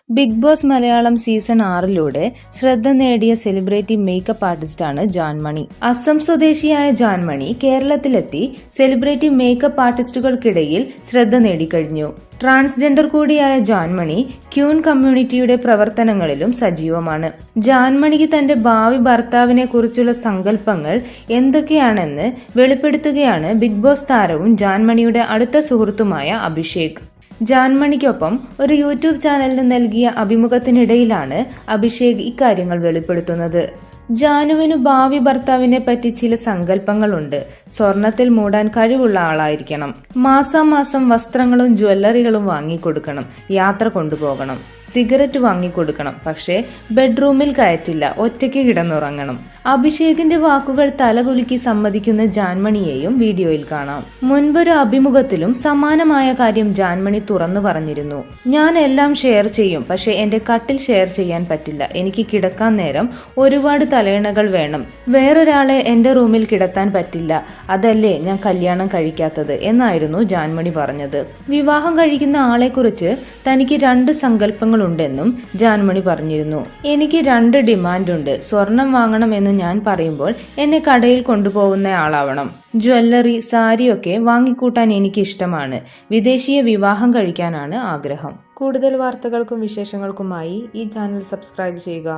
Big boss Malayalam season 6 ശ്രദ്ധ നേടിയ celebrity makeup ആർട്ടിസ്റ്റാണ് ജാൻമണി. അസം സ്വദേശിയായ ജാൻമണി കേരളത്തിലെത്തി സെലിബ്രിറ്റി മേക്കപ്പ് ആർട്ടിസ്റ്റുകൾക്കിടയിൽ ശ്രദ്ധ നേടിക്കഴിഞ്ഞു. ട്രാൻസ്ജെൻഡർ കൂടിയായ ജാൻമണി ക്യൂൻ കമ്മ്യൂണിറ്റിയുടെ പ്രവർത്തനങ്ങളിലും സജീവമാണ്. ജാൻമണിക്ക് തന്റെ ഭാവി ഭർത്താവിനെ കുറിച്ചുള്ള സങ്കല്പങ്ങൾ എന്തൊക്കെയാണെന്ന് വെളിപ്പെടുത്തുകയാണ് ബിഗ് ബോസ് താരവും ജാൻമണിയുടെ അടുത്ത സുഹൃത്തുമായ അഭിഷേക്. ജാൻമണിക്കൊപ്പം ഒരു യൂട്യൂബ് ചാനലിന് നൽകിയ അഭിമുഖത്തിനിടയിലാണ് അഭിഷേക് ഇക്കാര്യങ്ങൾ വെളിപ്പെടുത്തുന്നത്. ജാനുവിന് ഭാവി ഭർത്താവിനെ പറ്റി ചില സങ്കല്പങ്ങളുണ്ട്. സ്വർണത്തിൽ മൂടാൻ കഴിവുള്ള ആളായിരിക്കണം. മാസാമാസം വസ്ത്രങ്ങളും ജ്വല്ലറികളും വാങ്ങിക്കൊടുക്കണം. യാത്ര കൊണ്ടുപോകണം. സിഗരറ്റ് വാങ്ങിക്കൊടുക്കണം. പക്ഷേ ബെഡ്റൂമിൽ കയറ്റില്ല. ഒറ്റയ്ക്ക് കിടന്നുറങ്ങണം. അഭിഷേകിന്റെ വാക്കുകൾ തലകുലുക്കി സമ്മതിക്കുന്ന ജാൻമണിയെയും വീഡിയോയിൽ കാണാം. മുൻപൊരു അഭിമുഖത്തിലും സമാനമായ കാര്യം ജാൻമണി തുറന്നു പറഞ്ഞിരുന്നു. ഞാൻ എല്ലാം ഷെയർ ചെയ്യും, പക്ഷെ എന്റെ കട്ടിൽ ഷെയർ ചെയ്യാൻ പറ്റില്ല. എനിക്ക് കിടക്കാൻ നേരം ഒരുപാട് തലയിണകൾ വേണം. വേറൊരാളെ എന്റെ റൂമിൽ കിടത്താൻ പറ്റില്ല. അതല്ലേ ഞാൻ കല്യാണം കഴിക്കാത്തത് എന്നായിരുന്നു ജാൻമണി പറഞ്ഞത്. വിവാഹം കഴിക്കുന്ന ആളെക്കുറിച്ച് തനിക്ക് 2 സങ്കല്പങ്ങളുണ്ടെന്നും ജാൻമണി പറഞ്ഞിരുന്നു. എനിക്ക് 2 ഡിമാൻഡുണ്ട്. സ്വർണം വാങ്ങണം എന്ന് ഞാൻ പറയുമ്പോൾ എന്നെ കടയിൽ കൊണ്ടുപോകുന്ന ആളാവണം. ജ്വല്ലറി, സാരിയൊക്കെ വാങ്ങിക്കൂട്ടാൻ എനിക്ക് ഇഷ്ടമാണ്. വിദേശിയെ വിവാഹം കഴിക്കാനാണ് ആഗ്രഹം. കൂടുതൽ വാർത്തകൾക്കും വിശേഷങ്ങൾക്കുമായി ഈ ചാനൽ സബ്സ്ക്രൈബ് ചെയ്യുക.